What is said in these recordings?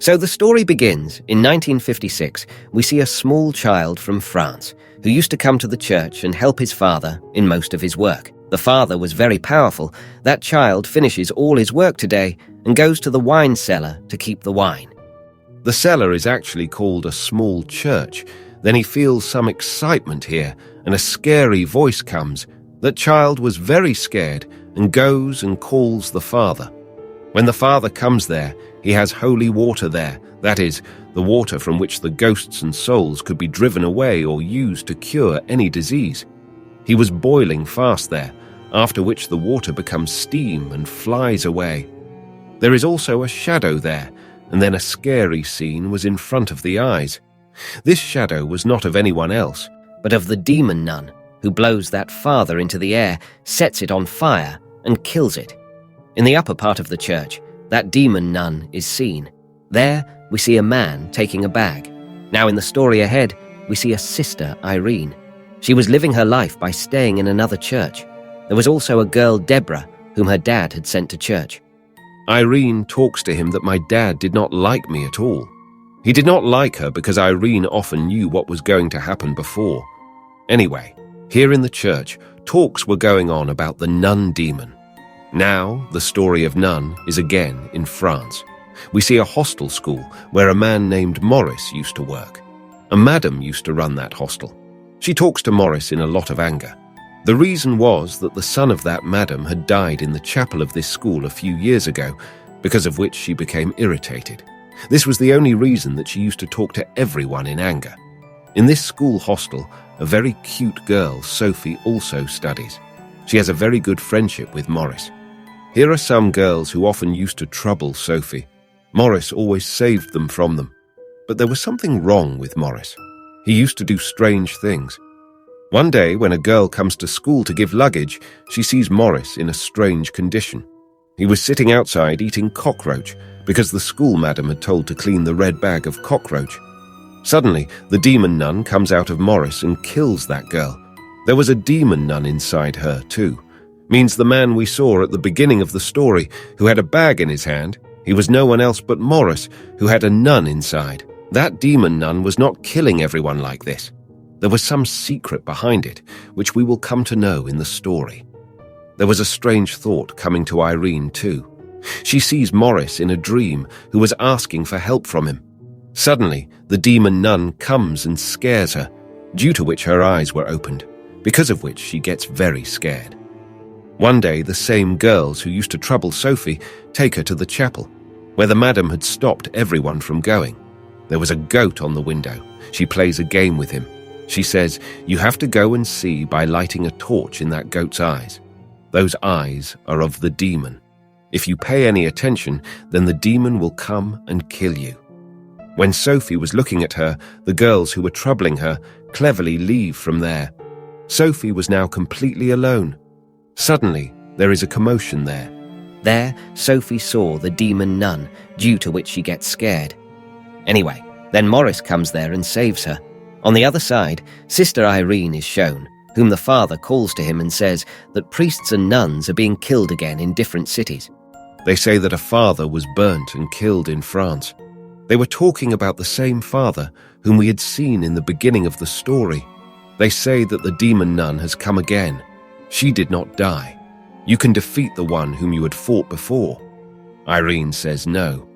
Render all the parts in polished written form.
So the story begins. In 1956, we see a small child from France who used to come to the church and help his father in most of his work. The father was very powerful. That child finishes all his work today and goes to the wine cellar to keep the wine. The cellar is actually called a small church. Then he feels some excitement here, and a scary voice comes. That child was very scared and goes and calls the father. When the father comes there, he has holy water there, that is, the water from which the ghosts and souls could be driven away or used to cure any disease. He was boiling fast there, after which the water becomes steam and flies away. There is also a shadow there, and then a scary scene was in front of the eyes. This shadow was not of anyone else, but of the demon nun, who blows that father into the air, sets it on fire, and kills it. In the upper part of the church, that demon nun is seen. There, we see a man taking a bag. Now in the story ahead, we see a Sister Irene. She was living her life by staying in another church. There was also a girl, Deborah, whom her dad had sent to church. Irene talks to him that my dad did not like me at all. He did not like her because Irene often knew what was going to happen before. Anyway, here in the church, talks were going on about the nun demon. Now, the story of Nun is again in France. We see a hostel school where a man named Maurice used to work. A madam used to run that hostel. She talks to Maurice in a lot of anger. The reason was that the son of that madam had died in the chapel of this school a few years ago, because of which she became irritated. This was the only reason that she used to talk to everyone in anger. In this school hostel, a very cute girl, Sophie, also studies. She has a very good friendship with Maurice. Here are some girls who often used to trouble Sophie. Maurice always saved them from them. But there was something wrong with Maurice. He used to do strange things. One day, when a girl comes to school to give luggage, she sees Maurice in a strange condition. He was sitting outside eating cockroach because the school madam had told to clean the red bag of cockroach. Suddenly, the demon nun comes out of Maurice and kills that girl. There was a demon nun inside her, too. Means the man we saw at the beginning of the story, who had a bag in his hand, he was no one else but Maurice, who had a nun inside. That demon nun was not killing everyone like this. There was some secret behind it, which we will come to know in the story. There was a strange thought coming to Irene, too. She sees Maurice in a dream, who was asking for help from him. Suddenly, the demon nun comes and scares her, due to which her eyes were opened, because of which she gets very scared. One day, the same girls who used to trouble Sophie take her to the chapel, where the madam had stopped everyone from going. There was a goat on the window. She plays a game with him. She says, "You have to go and see by lighting a torch in that goat's eyes. Those eyes are of the demon. If you pay any attention, then the demon will come and kill you." When Sophie was looking at her, the girls who were troubling her cleverly leave from there. Sophie was now completely alone. Suddenly, there is a commotion there. There, Sophie saw the demon nun, due to which she gets scared. Anyway, then Maurice comes there and saves her. On the other side, Sister Irene is shown, whom the father calls to him and says that priests and nuns are being killed again in different cities. They say that a father was burnt and killed in France. They were talking about the same father whom we had seen in the beginning of the story. They say that the demon nun has come again. She did not die. You can defeat the one whom you had fought before. Irene says no.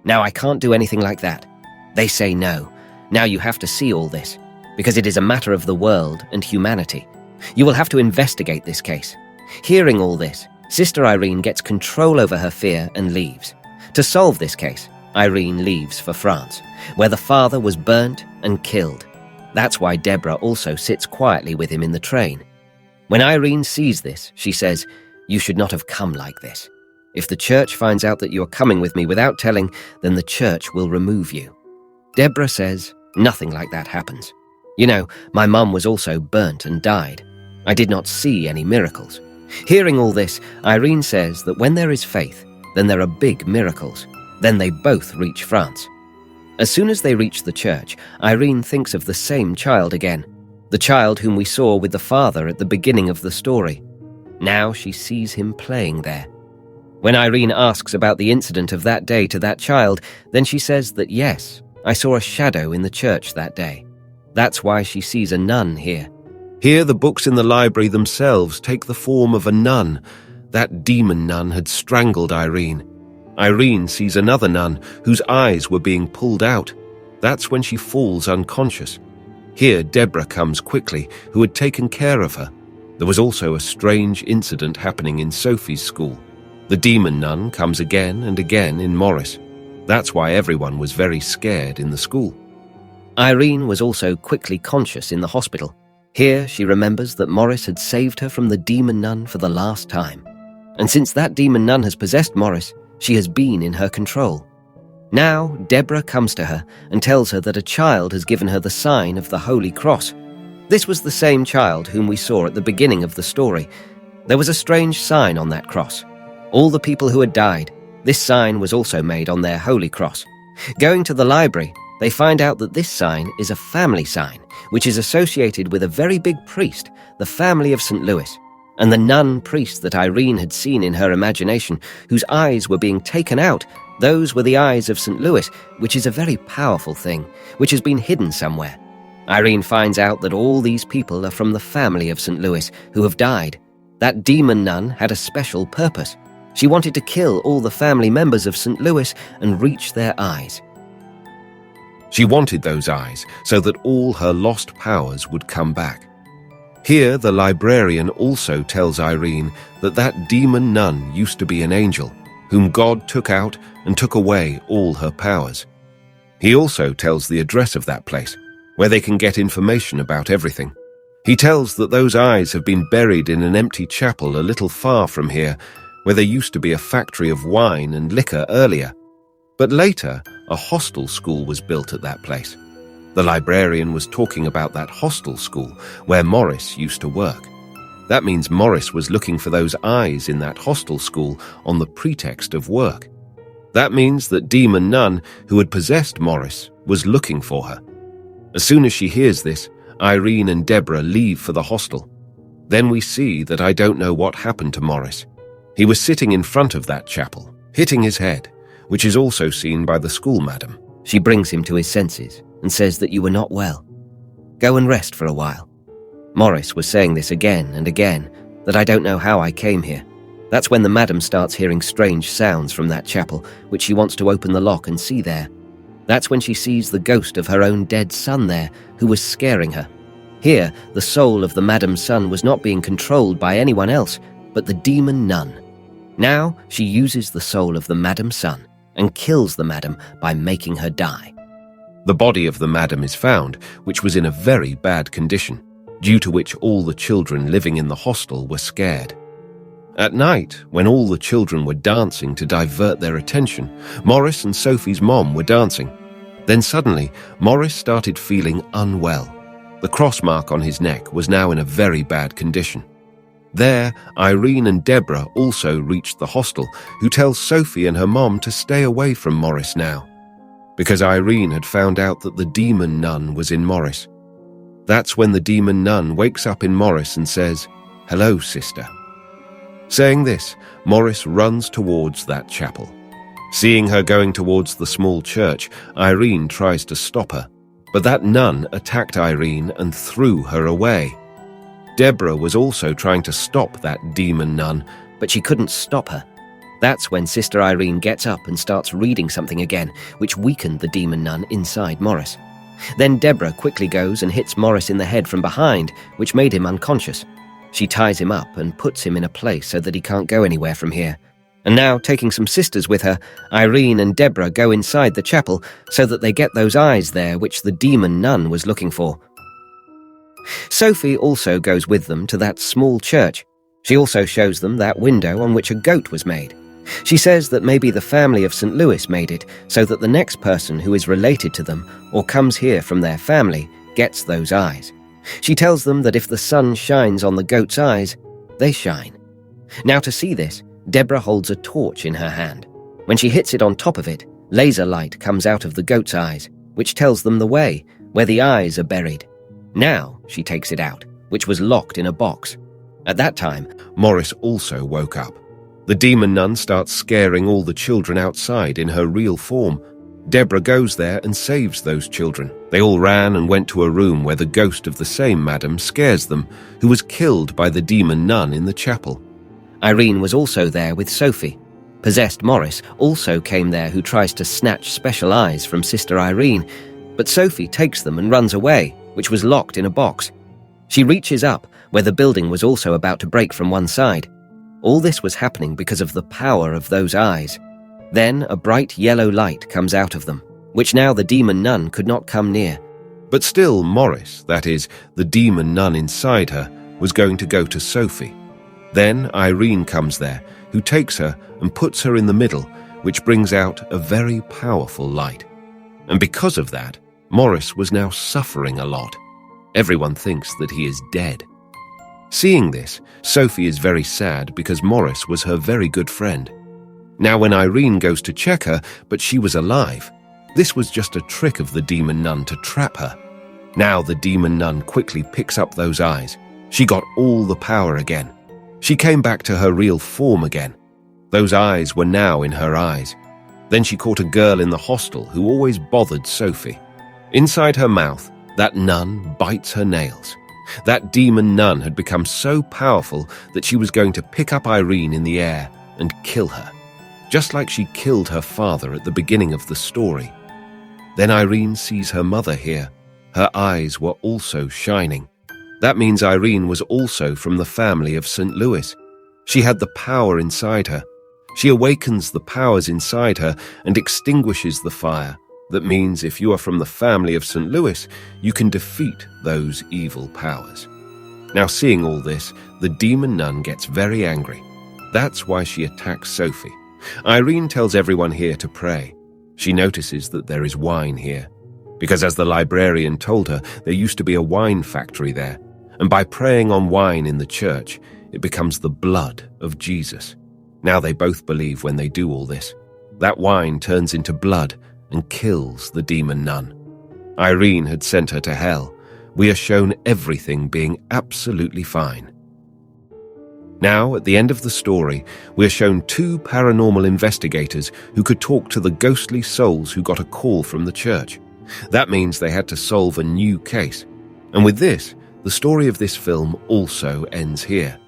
Now I can't do anything like that. They say no. Now you have to see all this, because it is a matter of the world and humanity. You will have to investigate this case. Hearing all this, Sister Irene gets control over her fear and leaves. To solve this case, Irene leaves for France, where the father was burnt and killed. That's why Deborah also sits quietly with him in the train. When Irene sees this, she says, "You should not have come like this. If the church finds out that you are coming with me without telling, then the church will remove you." Deborah says, "Nothing like that happens. You know, my mum was also burnt and died. I did not see any miracles." Hearing all this, Irene says that when there is faith, then there are big miracles. Then they both reach France. As soon as they reach the church, Irene thinks of the same child again, the child whom we saw with the father at the beginning of the story. Now she sees him playing there. When Irene asks about the incident of that day to that child, then she says that yes, I saw a shadow in the church that day. That's why she sees a nun here. Here the books in the library themselves take the form of a nun. That demon nun had strangled Irene. Irene sees another nun whose eyes were being pulled out. That's when she falls unconscious. Here Deborah comes quickly, who had taken care of her. There was also a strange incident happening in Sophie's school. The demon nun comes again and again in Morris. That's why everyone was very scared in the school. Irene was also quickly conscious in the hospital. Here she remembers that Morris had saved her from the demon nun for the last time. And since that demon nun has possessed Morris, she has been in her control. Now Deborah comes to her and tells her that a child has given her the sign of the Holy Cross. This was the same child whom we saw at the beginning of the story. There was a strange sign on that cross. All the people who had died, this sign was also made on their holy cross. Going to the library, they find out that this sign is a family sign, which is associated with a very big priest, the family of St. Louis, and the nun priest that Irene had seen in her imagination, whose eyes were being taken out. Those were the eyes of St. Louis, which is a very powerful thing, which has been hidden somewhere. Irene finds out that all these people are from the family of St. Louis, who have died. That demon nun had a special purpose. She wanted to kill all the family members of St. Louis and reach their eyes. She wanted those eyes so that all her lost powers would come back. Here the librarian also tells Irene that that demon nun used to be an angel, whom God took out and took away all her powers. He also tells the address of that place, where they can get information about everything. He tells that those eyes have been buried in an empty chapel a little far from here, where there used to be a factory of wine and liquor earlier. But later, a hostel school was built at that place. The librarian was talking about that hostel school where Morris used to work. That means Morris was looking for those eyes in that hostel school on the pretext of work. That means that demon nun who had possessed Morris was looking for her. As soon as she hears this, Irene and Deborah leave for the hostel. Then we see that I don't know what happened to Morris. He was sitting in front of that chapel, hitting his head, which is also seen by the school madam. She brings him to his senses and says that you were not well. Go and rest for a while. Morris was saying this again and again, that I don't know how I came here. That's when the madam starts hearing strange sounds from that chapel, which she wants to open the lock and see there. That's when she sees the ghost of her own dead son there, who was scaring her. Here, the soul of the madam's son was not being controlled by anyone else, but the demon nun. Now she uses the soul of the madam's son and kills the madam by making her die. The body of the madam is found, which was in a very bad condition, due to which all the children living in the hostel were scared. At night, when all the children were dancing to divert their attention, Morris and Sophie's mom were dancing. Then suddenly, Morris started feeling unwell. The cross mark on his neck was now in a very bad condition. There, Irene and Deborah also reached the hostel, who tells Sophie and her mom to stay away from Morris now, because Irene had found out that the demon nun was in Morris. That's when the demon nun wakes up in Morris and says, "Hello, sister." Saying this, Morris runs towards that chapel. Seeing her going towards the small church, Irene tries to stop her, but that nun attacked Irene and threw her away. Deborah was also trying to stop that demon nun, but she couldn't stop her. That's when Sister Irene gets up and starts reading something again, which weakened the demon nun inside Morris. Then Deborah quickly goes and hits Morris in the head from behind, which made him unconscious. She ties him up and puts him in a place so that he can't go anywhere from here. And now, taking some sisters with her, Irene and Deborah go inside the chapel so that they get those eyes there which the demon nun was looking for. Sophie also goes with them to that small church. She also shows them that window on which a goat was made. She says that maybe the family of St. Louis made it so that the next person who is related to them or comes here from their family gets those eyes. She tells them that if the sun shines on the goat's eyes, they shine. Now to see this, Deborah holds a torch in her hand. When she hits it on top of it, laser light comes out of the goat's eyes, which tells them the way, where the eyes are buried. Now she takes it out, which was locked in a box. At that time, Morris also woke up. The demon nun starts scaring all the children outside in her real form. Deborah goes there and saves those children. They all ran and went to a room where the ghost of the same madam scares them, who was killed by the demon nun in the chapel. Irene was also there with Sophie. Possessed Morris also came there, who tries to snatch special eyes from Sister Irene, but Sophie takes them and runs away, which was locked in a box. She reaches up, where the building was also about to break from one side. All this was happening because of the power of those eyes. Then a bright yellow light comes out of them, which now the demon nun could not come near. But still Morris, that is, the demon nun inside her, was going to go to Sophie. Then Irene comes there, who takes her and puts her in the middle, which brings out a very powerful light. And because of that, Morris was now suffering a lot. Everyone thinks that he is dead. Seeing this, Sophie is very sad because Morris was her very good friend. Now when Irene goes to check her, but she was alive, this was just a trick of the demon nun to trap her. Now the demon nun quickly picks up those eyes. She got all the power again. She came back to her real form again. Those eyes were now in her eyes. Then she caught a girl in the hostel who always bothered Sophie. Inside her mouth, that nun bites her nails. That demon nun had become so powerful that she was going to pick up Irene in the air and kill her, just like she killed her father at the beginning of the story. Then Irene sees her mother here. Her eyes were also shining. That means Irene was also from the family of St. Louis. She had the power inside her. She awakens the powers inside her and extinguishes the fire. That means if you are from the family of St. Louis, you can defeat those evil powers. Now seeing all this, the demon nun gets very angry. That's why she attacks Sophie. Irene tells everyone here to pray. She notices that there is wine here, because as the librarian told her, there used to be a wine factory there, and by praying on wine in the church, it becomes the blood of Jesus. Now they both believe when they do all this, that wine turns into blood and kills the demon nun. Irene had sent her to hell. We are shown everything being absolutely fine. Now, at the end of the story, we are shown two paranormal investigators who could talk to the ghostly souls who got a call from the church. That means they had to solve a new case. And with this, the story of this film also ends here.